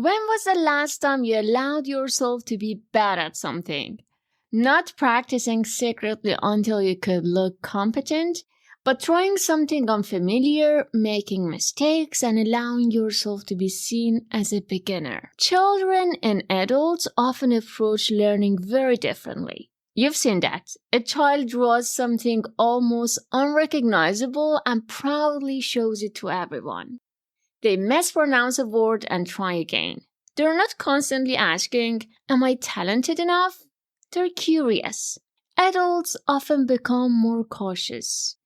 When was the last time you allowed yourself to be bad at something? Not practicing secretly until you could look competent, but trying something unfamiliar, making mistakes, and allowing yourself to be seen as a beginner. Children and adults often approach learning very differently. You've seen that. A child draws something almost unrecognizable and proudly shows it to everyone. They mispronounce a word and try again. They're not constantly asking, "Am I talented enough?" They're curious. Adults often become more cautious.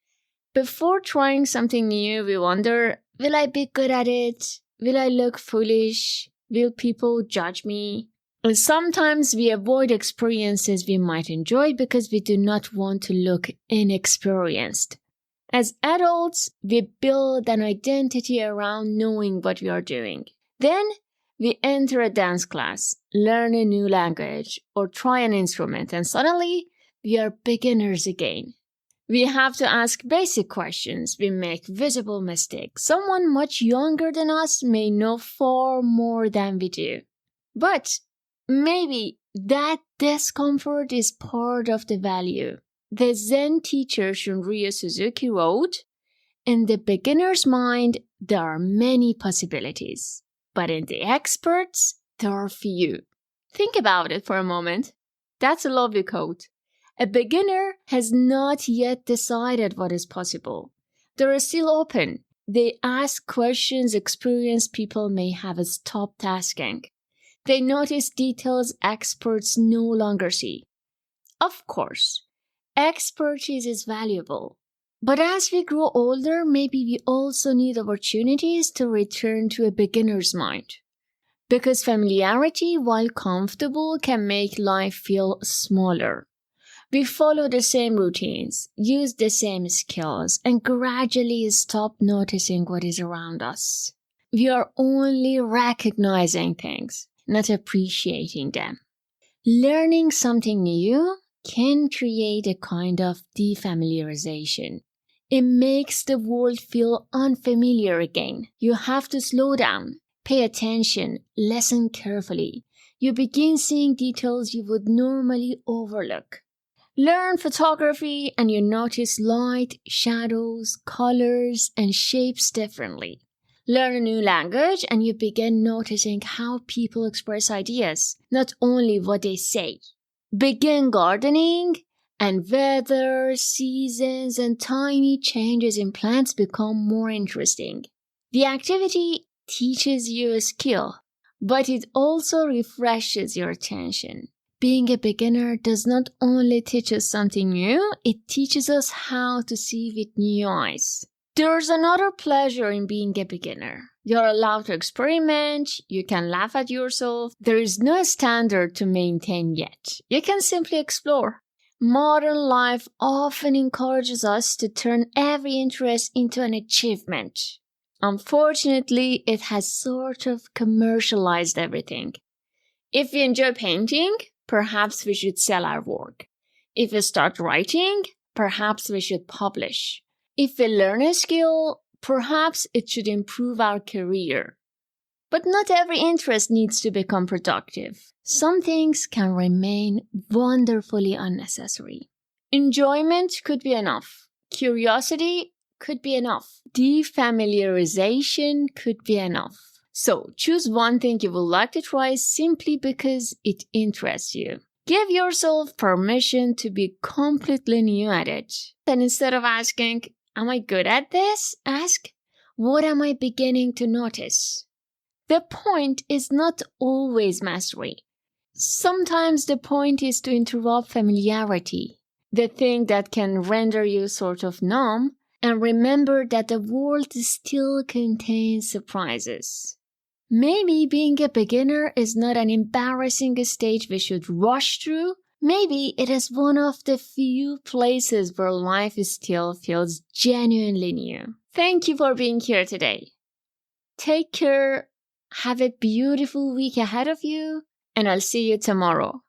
Before trying something new, we wonder, will I be good at it? Will I look foolish? Will people judge me? And sometimes we avoid experiences we might enjoy because we do not want to look inexperienced. As adults, we build an identity around knowing what we are doing. Then, we enter a dance class, learn a new language, or try an instrument, and suddenly, we are beginners again. We have to ask basic questions. We make visible mistakes. Someone much younger than us may know far more than we do. But maybe that discomfort is part of the value. The Zen teacher Shunryu Suzuki wrote, "In the beginner's mind, there are many possibilities, but in the experts, there are few." Think about it for a moment. That's a lovely quote. A beginner has not yet decided what is possible. They're still open. They ask questions experienced people may have stopped asking. They notice details experts no longer see. Of course, expertise is valuable. But as we grow older, maybe we also need opportunities to return to a beginner's mind. Because familiarity, while comfortable, can make life feel smaller. We follow the same routines, use the same skills, and gradually stop noticing what is around us. We are only recognizing things, not appreciating them. Learning something new can create a kind of defamiliarization. It makes the world feel unfamiliar again. You have to slow down, pay attention, listen carefully. You begin seeing details you would normally overlook. Learn photography and you notice light, shadows, colors, and shapes differently. Learn a new language and you begin noticing how people express ideas, not only what they say. Begin gardening and weather, seasons, and tiny changes in plants become more interesting. The activity teaches you a skill, but it also refreshes your attention. Being a beginner does not only teach us something new, it teaches us how to see with new eyes. There's another pleasure in being a beginner. You're allowed to experiment, you can laugh at yourself. There is no standard to maintain yet. You can simply explore. Modern life often encourages us to turn every interest into an achievement. Unfortunately, it has sort of commercialized everything. If we enjoy painting, perhaps we should sell our work. If we start writing, perhaps we should publish. If we learn a skill, perhaps it should improve our career. But not every interest needs to become productive. Some things can remain wonderfully unnecessary. Enjoyment could be enough. Curiosity could be enough. Defamiliarization could be enough. So, choose one thing you would like to try simply because it interests you. Give yourself permission to be completely new at it. And instead of asking, "Am I good at this?" ask, "What am I beginning to notice?" The point is not always mastery. Sometimes the point is to interrupt familiarity, the thing that can render you sort of numb, and remember that the world still contains surprises. Maybe being a beginner is not an embarrassing stage we should rush through. Maybe it is one of the few places where life still feels genuinely new. Thank you for being here today. Take care, have a beautiful week ahead of you, and I'll see you tomorrow.